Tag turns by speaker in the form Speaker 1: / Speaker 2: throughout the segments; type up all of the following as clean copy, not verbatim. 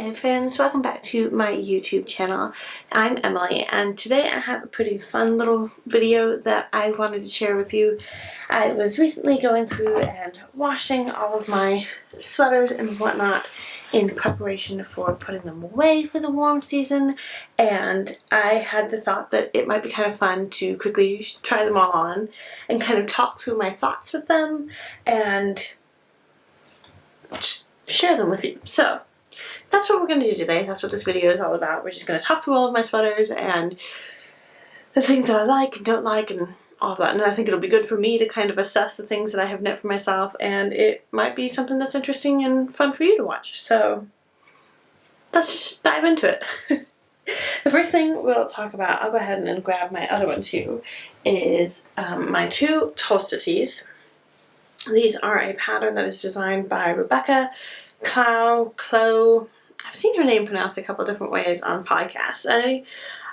Speaker 1: Hello friends, welcome back to my YouTube channel. I'm Emily and today I have a pretty fun little video that I wanted to share with you. I was recently going through and washing all of my sweaters and whatnot in preparation for putting them away for the warm season, and I had the thought that it might be kind of fun to quickly try them all on and kind of talk through my thoughts with them and just share them with you. So that's what we're going to do today. That's what this video is all about. We're just going to talk through all of my sweaters and the things that I like and don't like and all that. And I think it'll be good for me to kind of assess the things that I have knit for myself, and it might be something that's interesting and fun for you to watch. So let's just dive into it. The first thing we'll talk about, I'll go ahead and grab my other one too, is my two Tolsta tees. These are a pattern that is designed by Rebecca Clow. I've seen her name pronounced a couple different ways on podcasts. I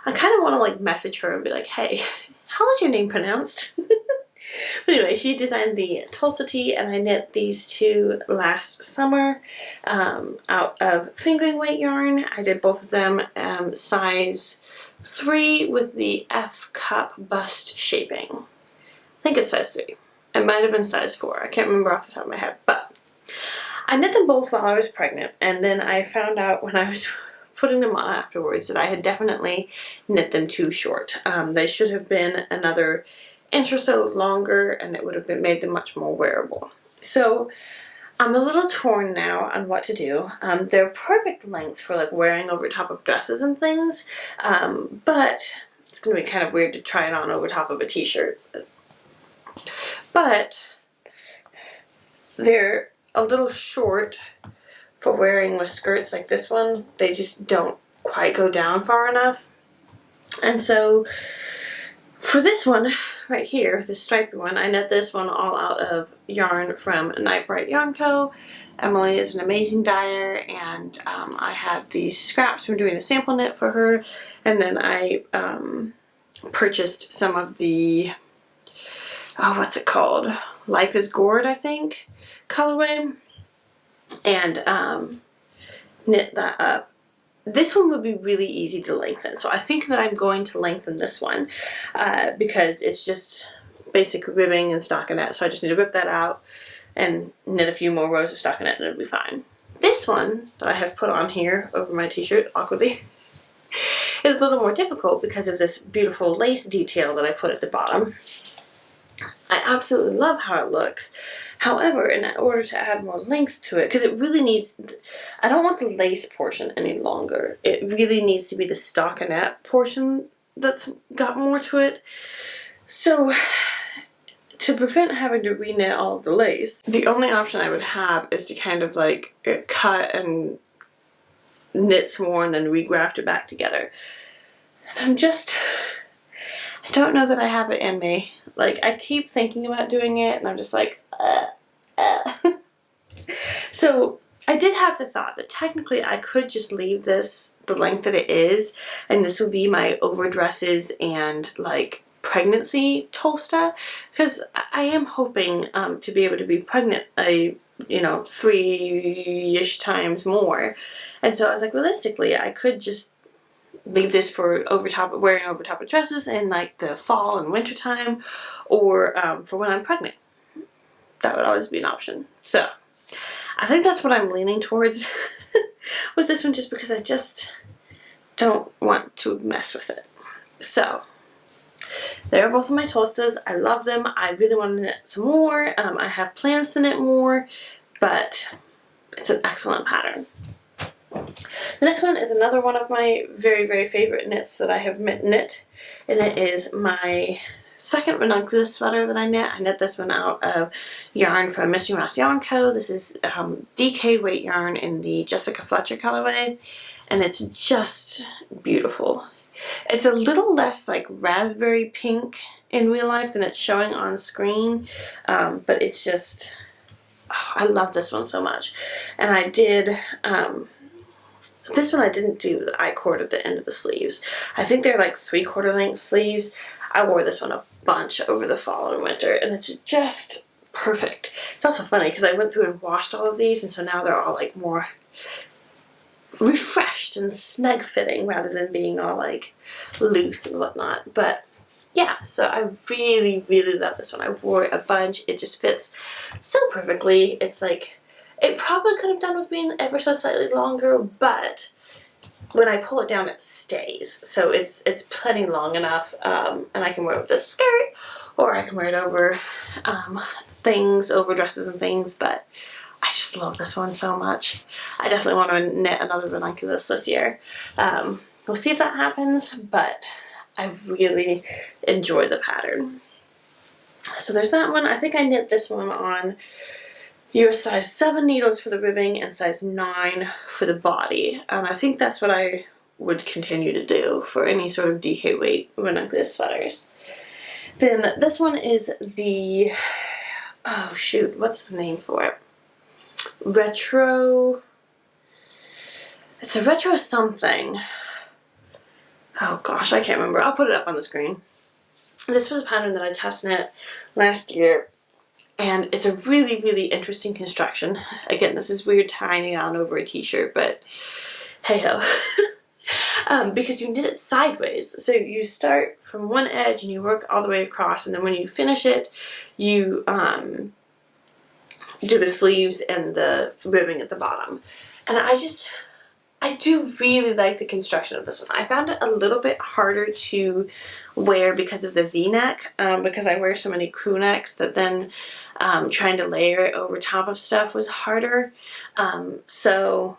Speaker 1: kind of want to like message her and be like, hey, how is your name pronounced? But anyway, she designed the Tolsta tee, and I knit these two last summer out of fingering weight yarn. I did both of them size 3 with the F cup bust shaping. I think it's size 3. It might have been size 4. I can't remember off the top of my head, but I knit them both while I was pregnant, and then I found out when I was putting them on afterwards that I had definitely knit them too short. They should have been another inch or so longer, and it would have made them much more wearable. So I'm a little torn now on what to do. They're perfect length for like wearing over top of dresses and things, but it's going to be kind of weird to try it on over top of a t-shirt. But they're a little short for wearing with skirts like this one. They just don't quite go down far enough. And so for this one right here, this stripy one, I knit this one all out of yarn from Night Bright Yarn Co. Emily is an amazing dyer, and I had these scraps from doing a sample knit for her, and then I purchased some of the, what's it called? Life is Gourd, I think, colorway, and knit that up. This one would be really easy to lengthen, so I think that I'm going to lengthen this one because it's just basic ribbing and stockinette, so I just need to rip that out and knit a few more rows of stockinette and it'll be fine. This one that I have put on here over my t-shirt awkwardly is a little more difficult because of this beautiful lace detail that I put at the bottom. I absolutely love how it looks. However, in order to add more length to it, because it really needs, I don't want the lace portion any longer. It really needs to be the stockinette portion that's got more to it. So to prevent having to re-knit all of the lace, the only option I would have is to kind of like cut and knit some more and then regraft it back together. And I don't know that I have it in me. Like, I keep thinking about doing it, and I'm just like, So, I did have the thought that technically I could just leave this the length that it is, and this would be my overdresses and, like, pregnancy Tolsta, because I am hoping to be able to be pregnant, 3-ish times more. And so I was like, realistically, I could just leave this for wearing over top of dresses in like the fall and winter time, or for when I'm pregnant. That would always be an option. So I think that's what I'm leaning towards with this one, just because I just don't want to mess with it. So they're both of my Tolstas. I love them. I really want to knit some more. I have plans to knit more, but it's an excellent pattern. The next one is another one of my very, very favorite knits that I have knit, and it is my second Ranunculus sweater that I knit. I knit this one out of yarn from Mystery Mouse Yarn Co. This is DK weight yarn in the Jessica Fletcher colorway, and it's just beautiful. It's a little less like raspberry pink in real life than it's showing on screen, but it's just, I love this one so much. And I did, this one I didn't do the I-cord at the end of the sleeves. I think they're like 3/4 length sleeves. I wore this one a bunch over the fall and winter, and it's just perfect. It's also funny because I went through and washed all of these, and so now they're all like more refreshed and snug fitting rather than being all like loose and whatnot. But yeah, so I really, really love this one. I wore it a bunch. It just fits so perfectly. It's like, it probably could have done with being ever so slightly longer, but when I pull it down, it stays. So it's plenty long enough, and I can wear it with a skirt, or I can wear it over things, over dresses and things, but I just love this one so much. I definitely want to knit another Ranunculus this year. We'll see if that happens, but I really enjoy the pattern. So there's that one. I think I knit this one on US size 7 needles for the ribbing and size 9 for the body. And I think that's what I would continue to do for any sort of DK weight Ranunculus sweaters. Then this one is the, oh shoot, what's the name for it? Retro, it's a retro something. Oh gosh, I can't remember. I'll put it up on the screen. This was a pattern that I test knit last year, and it's a really, really interesting construction. Again, this is weird tying it on over a t-shirt, but hey ho. Because you knit it sideways. So you start from one edge and you work all the way across, and then when you finish it, you do the sleeves and the ribbing at the bottom. And I do really like the construction of this one. I found it a little bit harder to wear because of the V-neck, because I wear so many crew necks that then trying to layer it over top of stuff was harder. So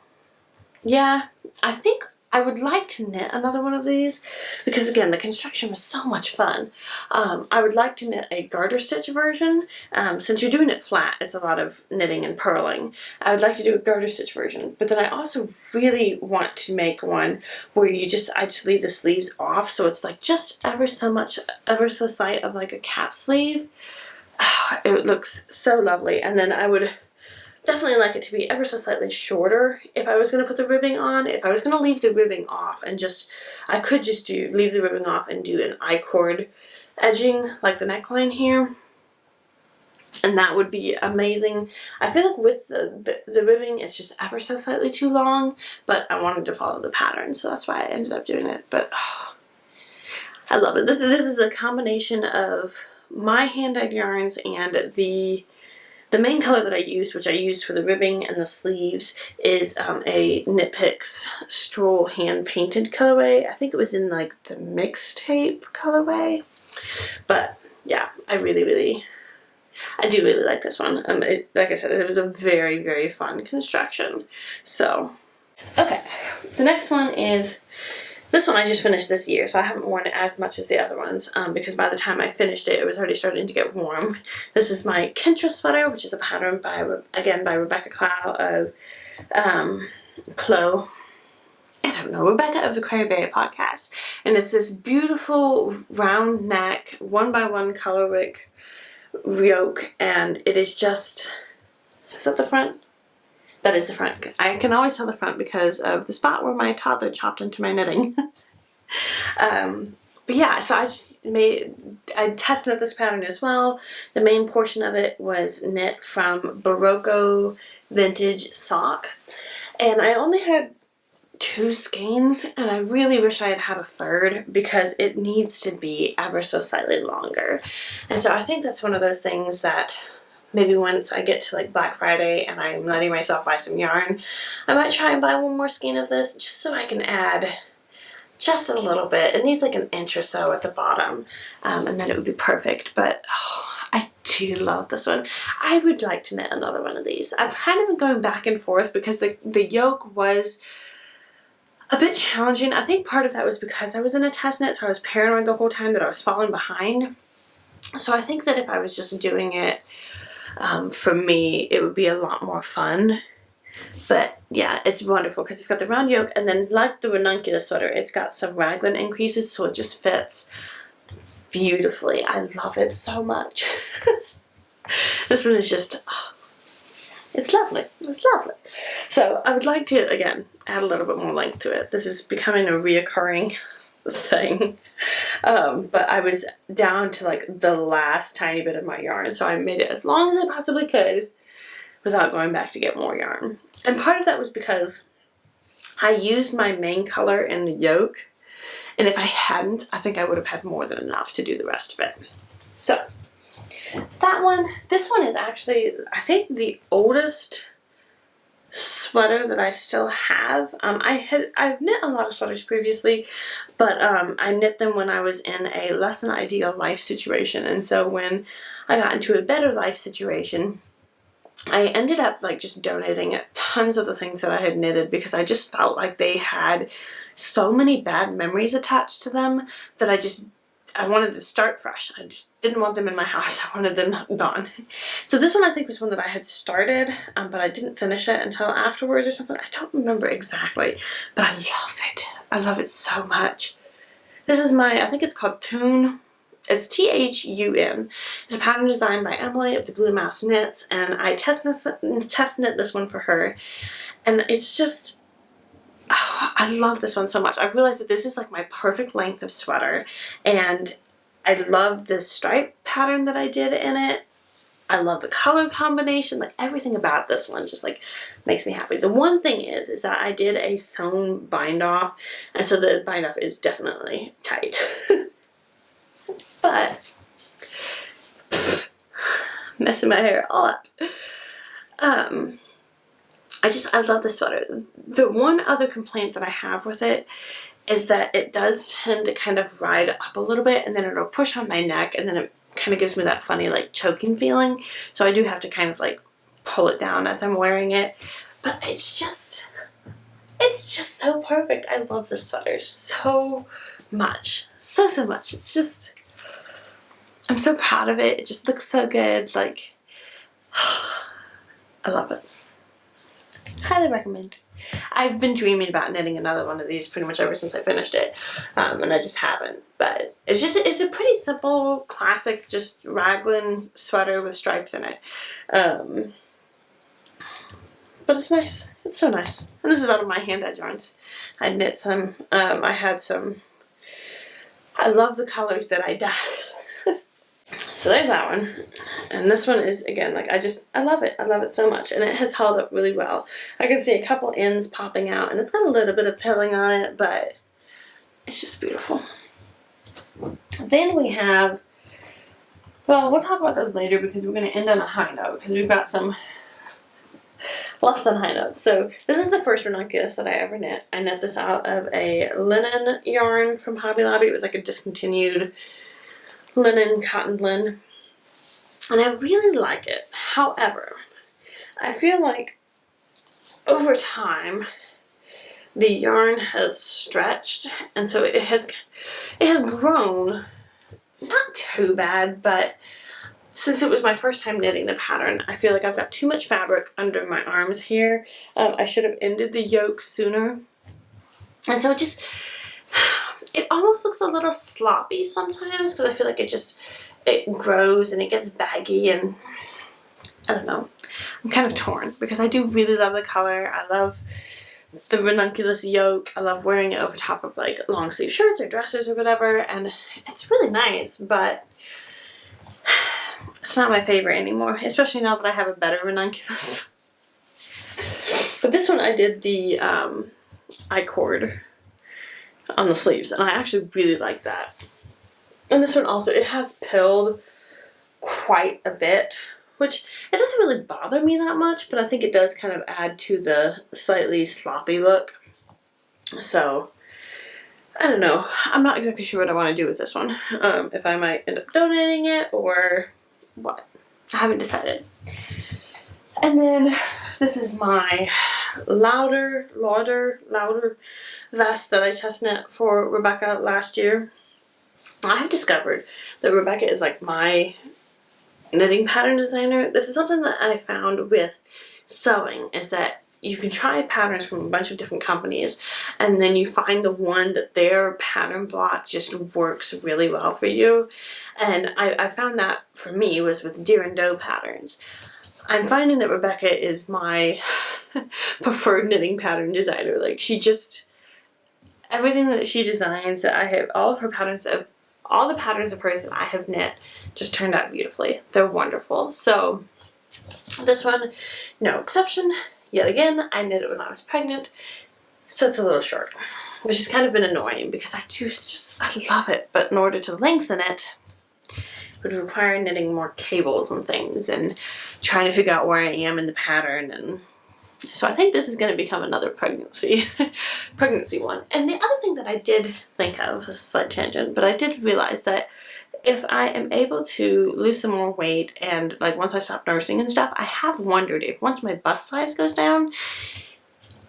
Speaker 1: yeah, I think I would like to knit another one of these because, again, the construction was so much fun. I would like to knit a garter stitch version. Since you're doing it flat, it's a lot of knitting and purling. I would like to do a garter stitch version, but then I also really want to make one where I just leave the sleeves off, so it's like just ever so slight of like a cap sleeve. It looks so lovely. And then I would definitely like it to be ever so slightly shorter if I was going to put the ribbing on. If I was going to leave the ribbing off and I could just leave the ribbing off and do an I-cord edging like the neckline here. And that would be amazing. I feel like with the ribbing, it's just ever so slightly too long, but I wanted to follow the pattern, so that's why I ended up doing it. But oh, I love it. This is a combination of my hand-dyed yarns and the main color that I used, which I used for the ribbing and the sleeves, is a Knit Picks Stroll hand painted colorway. I think it was in like the mixtape colorway. But yeah, I do really like this one. Like I said, it was a very, very fun construction. So, okay. The next one is, this one I just finished this year, so I haven't worn it as much as the other ones, because by the time I finished it, it was already starting to get warm. This is my Kintra sweater, which is a pattern by Rebecca Clow of Rebecca of the Creabea podcast. And it's this beautiful round neck, 1x1 colorwork yoke, and it is just, is that the front? That is the front. I can always tell the front because of the spot where my toddler chopped into my knitting. But yeah, so I test knit this pattern as well. The main portion of it was knit from Barocco Vintage Sock. And I only had 2 skeins, and I really wish I had had a third because it needs to be ever so slightly longer. And so I think that's one of those things that maybe once I get to like Black Friday and I'm letting myself buy some yarn, I might try and buy one more skein of this just so I can add just a little bit. It needs like an inch or so at the bottom, and then it would be perfect. But oh, I do love this one. I would like to knit another one of these. I've kind of been going back and forth because the yoke was a bit challenging. I think part of that was because I was in a test knit, so I was paranoid the whole time that I was falling behind. So I think that if I was just doing it for me, it would be a lot more fun. But yeah, it's wonderful because it's got the round yoke, and then like the Ranunculus sweater, it's got some raglan increases, so it just fits beautifully. I love it so much. This one is just, oh, it's lovely. It's lovely. So I would like to, again, add a little bit more length to it. This is becoming a reoccurring thing. But I was down to like the last tiny bit of my yarn, so I made it as long as I possibly could without going back to get more yarn. And part of that was because I used my main color in the yoke, and if I hadn't, I think I would have had more than enough to do the rest of it. So, it's that one. This one is actually, I think, the oldest sweater that I still have. I've knit a lot of sweaters previously, but I knit them when I was in a less than ideal life situation, and so when I got into a better life situation, I ended up like just donating tons of the things that I had knitted because I just felt like they had so many bad memories attached to them that I wanted to start fresh. I just didn't want them in my house. I wanted them gone. So this one I think was one that I had started, but I didn't finish it until afterwards or something. I don't remember exactly, but I love it. I love it so much. This is I think it's called Tune. It's Thun. It's a pattern designed by Emily of the Blue Mouse Knits, and I test knit this one for her. And it's just, oh, I love this one so much. I've realized that this is like my perfect length of sweater, and I love the stripe pattern that I did in it. I love the color combination, like everything about this one just like makes me happy. The one thing is that I did a sewn bind off, and so the bind off is definitely tight. But messing my hair all up. I love this sweater. The one other complaint that I have with it is that it does tend to kind of ride up a little bit, and then it'll push on my neck, and then it kind of gives me that funny like choking feeling. So I do have to kind of like pull it down as I'm wearing it. But it's just so perfect. I love this sweater so much. So much. It's just, I'm so proud of it. It just looks so good. Like, I love it. Highly recommend. I've been dreaming about knitting another one of these pretty much ever since I finished it, and I just haven't. But it's a pretty simple, classic, just raglan sweater with stripes in it. But it's nice. It's so nice. And this is out of my hand-dyed yarns. I knit some. I had some. I love the colors that I dyed. So there's that one. And this one is, again, like, I love it. I love it so much. And it has held up really well. I can see a couple ends popping out, and it's got a little bit of pilling on it, but it's just beautiful. Then we have, well, we'll talk about those later because we're going to end on a high note because we've got some less than high notes. So this is the first ranunculus that I ever knit. I knit this out of a linen yarn from Hobby Lobby. It was like a discontinued linen cotton blend, and I really like it. However, I feel like over time the yarn has stretched, and so it has grown, not too bad, but since it was my first time knitting the pattern, I feel like I've got too much fabric under my arms here. I should have ended the yoke sooner, and so it almost looks a little sloppy sometimes because I feel like it grows and it gets baggy, and I don't know. I'm kind of torn because I do really love the color. I love the ranunculus yoke. I love wearing it over top of like long sleeve shirts or dresses or whatever, and it's really nice, but it's not my favorite anymore, especially now that I have a better ranunculus. But this one I did the I-cord on the sleeves, and I actually really like that. And this one also, it has pilled quite a bit, which it doesn't really bother me that much, but I think it does kind of add to the slightly sloppy look. So, I don't know. I'm not exactly sure what I want to do with this one. If I might end up donating it or what. I haven't decided. And then this is my louder vest that I test knit for Rebecca last year. I have discovered that Rebecca is like my knitting pattern designer. This is something that I found with sewing, is that you can try patterns from a bunch of different companies, and then you find the one that their pattern block just works really well for you. And I found that for me was with Deer and Doe patterns. I'm finding that Rebecca is my preferred knitting pattern designer. Like, everything that she designs, that I have, all the patterns of hers that I have knit just turned out beautifully. They're wonderful. So this one, no exception. Yet again, I knit it when I was pregnant. So it's a little short, which has kind of been annoying because I love it, but in order to lengthen it, would require knitting more cables and things and trying to figure out where I am in the pattern. And so I think this is going to become another pregnancy one. And the other thing that I did think of, this is a slight tangent, but I did realize that if I am able to lose some more weight and like once I stop nursing and stuff, I have wondered if once my bust size goes down,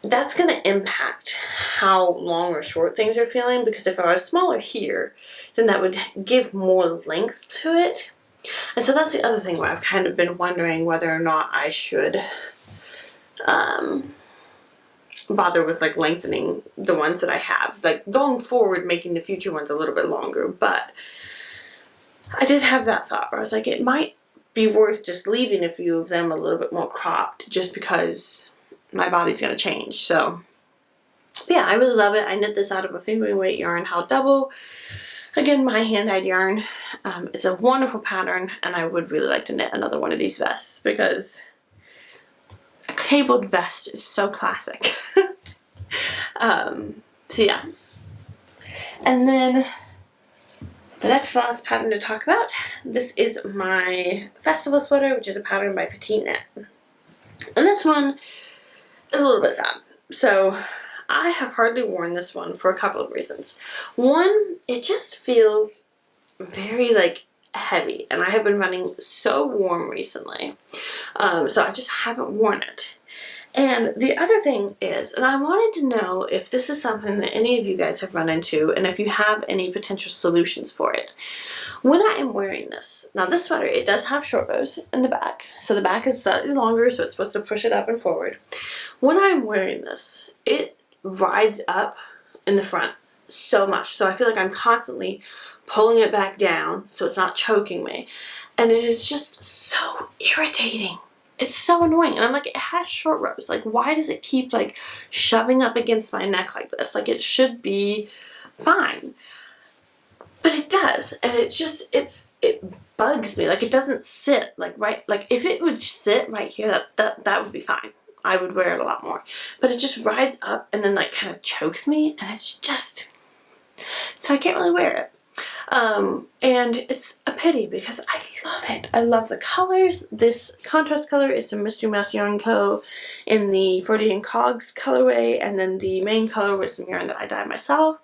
Speaker 1: that's going to impact how long or short things are feeling, because if I was smaller here, then that would give more length to it. And so that's the other thing where I've kind of been wondering whether or not I should bother with like lengthening the ones that I have, like going forward making the future ones a little bit longer. But I did have that thought where I was like, it might be worth just leaving a few of them a little bit more cropped just because my body's going to change. So yeah, I really love it. I knit this out of a fingering weight yarn, How Double. Again, my hand-dyed yarn. It's a wonderful pattern, and I would really like to knit another one of these vests because a cabled vest is so classic. So yeah. And then the last pattern to talk about, this is my festival sweater, which is a pattern by Petite Knit. And this one is a little bit sad. So I have hardly worn this one for a couple of reasons. One, it just feels very like heavy, and I have been running so warm recently. So I just haven't worn it. And the other thing is, and I wanted to know if this is something that any of you guys have run into and if you have any potential solutions for it. When I am wearing this, now this sweater, it does have short bows in the back. So the back is slightly longer, so it's supposed to push it up and forward. When I'm wearing this, it rides up in the front so much. So I feel like I'm constantly pulling it back down so it's not choking me. And it is just so irritating. It's so annoying. And I'm like, it has short rows. Like, why does it keep like shoving up against my neck like this? Like, it should be fine. But it does. And it's just, it bugs me. Like, it doesn't sit like right, like if it would sit right here, that would be fine. I would wear it a lot more. But it just rides up and then like kind of chokes me, and it's just, so I can't really wear it. And it's a pity because I love it. I love the colors. This contrast color is from Mystery Mouse Yarn Co. in the 40 Cogs colorway, and then the main color was some yarn that I dyed myself.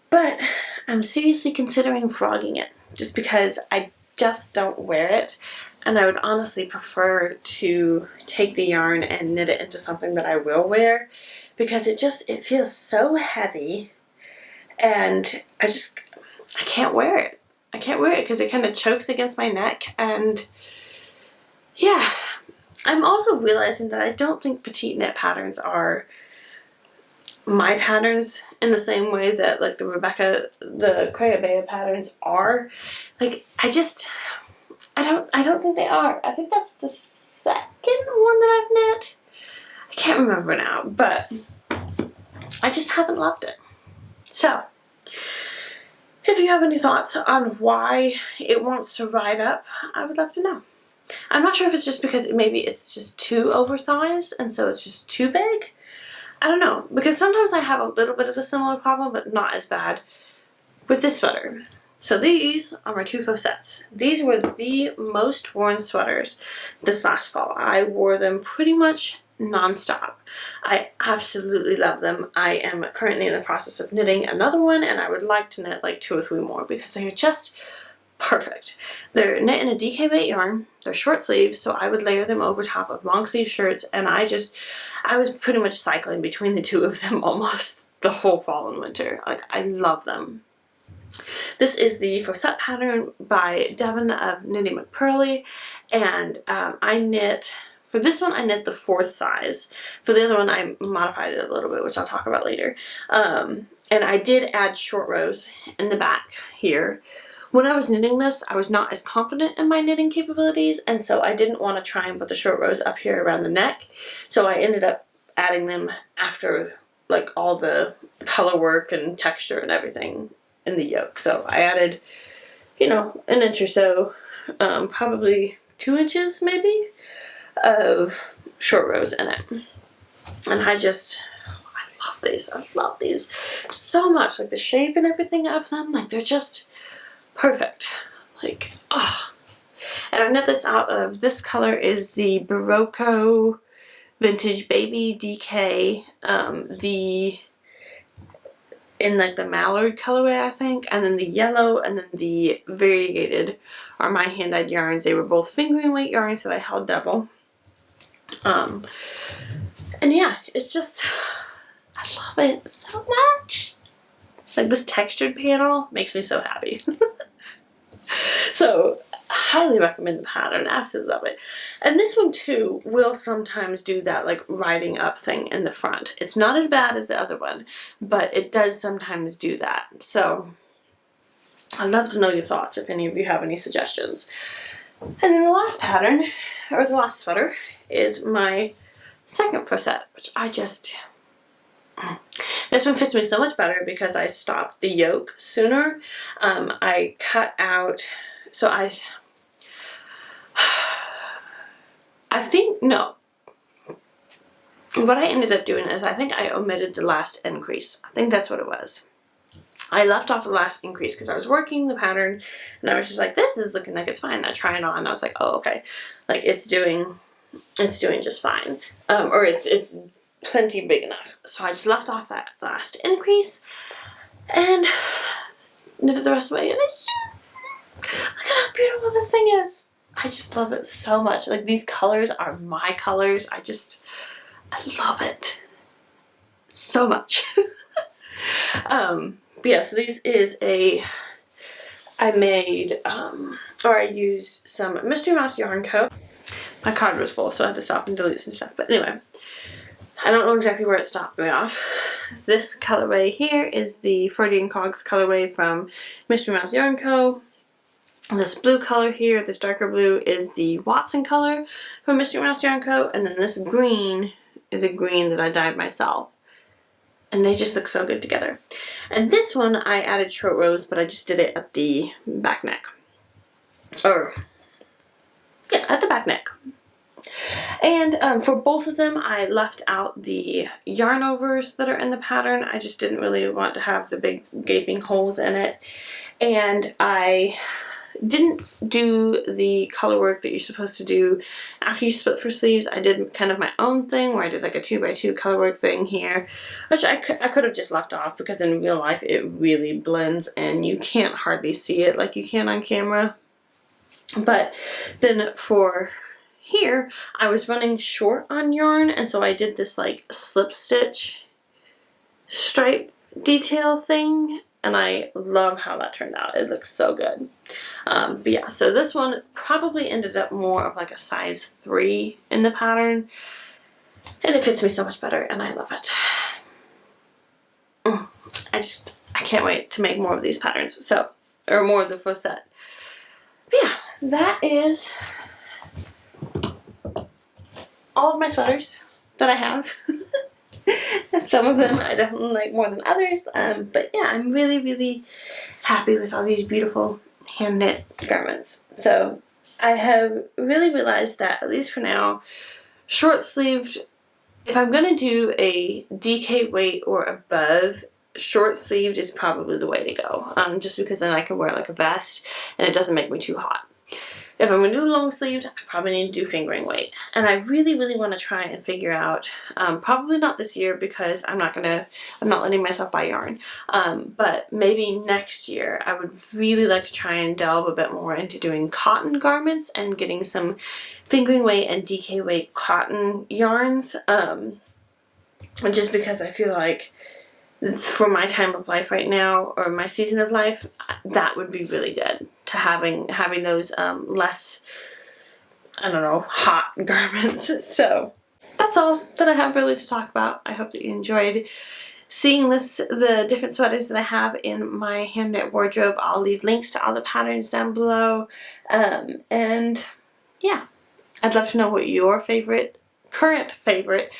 Speaker 1: But I'm seriously considering frogging it just because I just don't wear it, and I would honestly prefer to take the yarn and knit it into something that I will wear, because it feels so heavy, and I can't wear it. I can't wear it because it kind of chokes against my neck. And yeah, I'm also realizing that I don't think Petite Knit patterns are my patterns in the same way that like the Creabea patterns are. Like, I don't think they are. I think that's the second one that I've knit. I can't remember now, but I just haven't loved it. So if you have any thoughts on why it wants to ride up, I would love to know. I'm not sure if it's just because maybe it's just too oversized and so it's just too big. I don't know, because sometimes I have a little bit of a similar problem, but not as bad with this sweater. So these are my two Fosettes. These were the most worn sweaters this last fall. I wore them pretty much non-stop. I absolutely love them. I am currently in the process of knitting another one, and I would like to knit like 2 or 3 more because they are just perfect. They're knit in a DK weight yarn. They're short sleeves, so I would layer them over top of long sleeve shirts, and I was pretty much cycling between the two of them almost the whole fall and winter. Like, I love them. This is the Fosette pattern by Devin of Knitty McPurly, and for this one I knit the 4th size. For the other one I modified it a little bit, which I'll talk about later. And I did add short rows in the back here. When I was knitting this, I was not as confident in my knitting capabilities, and so I didn't want to try and put the short rows up here around the neck. So I ended up adding them after like all the color work and texture and everything in the yoke. So I added, you know, an inch or so, probably 2 inches maybe, of short rows in it. And I love these. I love these so much. Like the shape and everything of them, like they're just perfect. Like, oh. And I knit this out of, this color is the Barocco Vintage Baby DK, in like the mallard colorway, I think, and then the yellow, and then the variegated are my hand-dyed yarns. They were both fingering weight yarns that I held double. And yeah, it's just, I love it so much. Like this textured panel makes me so happy. So, highly recommend the pattern. Absolutely love it. And this one too will sometimes do that like riding up thing in the front. It's not as bad as the other one, but it does sometimes do that. So, I'd love to know your thoughts if any of you have any suggestions. And then the last pattern, or the last sweater, is my second Fosette, which I just... This one fits me so much better because I stopped the yoke sooner. I cut out, so I think, no. What I ended up doing is I think I omitted the last increase. I think that's what it was. I left off the last increase because I was working the pattern and I was just like, this is looking like it's fine. I tried it on and I was like, oh, okay. Like it's doing just fine. Or it's plenty big enough. So I just left off that last increase and knitted the rest of the way, and it's just, look at how beautiful this thing is. I just love it so much. Like these colors are my colors. I love it so much. But yeah, so this is I made, or I used some Mystery Mouse yarn co. My card was full, so I had to stop and delete some stuff. But anyway, I don't know exactly where it stopped me off. This colorway here is the Freudian Cogs colorway from Mystery Mouse Yarn Co. This blue color here, this darker blue, is the Watson color from Mystery Mouse Yarn Co. And then this green is a green that I dyed myself. And they just look so good together. And this one I added short rows, but I just did it at the back neck. Or, yeah, at the back neck. And for both of them, I left out the yarn overs that are in the pattern. I just didn't really want to have the big gaping holes in it. And I didn't do the color work that you're supposed to do after you split for sleeves. I did kind of my own thing where I did like a 2x2 color work thing here, which I could have just left off because in real life it really blends and you can't hardly see it like you can on camera. But then for here, I was running short on yarn, and so I did this like slip stitch stripe detail thing, and I love how that turned out. It looks so good. But yeah, so this one probably ended up more of like a size 3 in the pattern, and it fits me so much better, and I love it. I can't wait to make more of these patterns, so, or more of the Fosette. But yeah, that is all of my sweaters that I have. Some of them I definitely like more than others, but yeah, I'm really, really happy with all these beautiful hand knit garments. So I have really realized that, at least for now, short sleeved, if I'm going to do a DK weight or above, short sleeved is probably the way to go, just because then I can wear like a vest and it doesn't make me too hot. If I'm going to do long sleeved, I probably need to do fingering weight. And I really, really want to try and figure out, probably not this year because I'm not letting myself buy yarn. But maybe next year, I would really like to try and delve a bit more into doing cotton garments and getting some fingering weight and DK weight cotton yarns. Just because I feel like for my time of life right now, or my season of life, that would be really good to having those less, I don't know, hot garments. So that's all that I have really to talk about. I hope that you enjoyed seeing the different sweaters that I have in my hand knit wardrobe. I'll leave links to all the patterns down below. And yeah, I'd love to know what your current favorite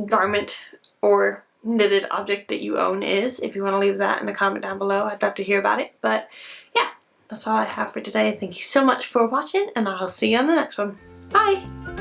Speaker 1: garment or knitted object that you own is. If you want to leave that in a comment down below, I'd love to hear about it. But yeah, that's all I have for today. Thank you so much for watching, and I'll see you on the next one. Bye!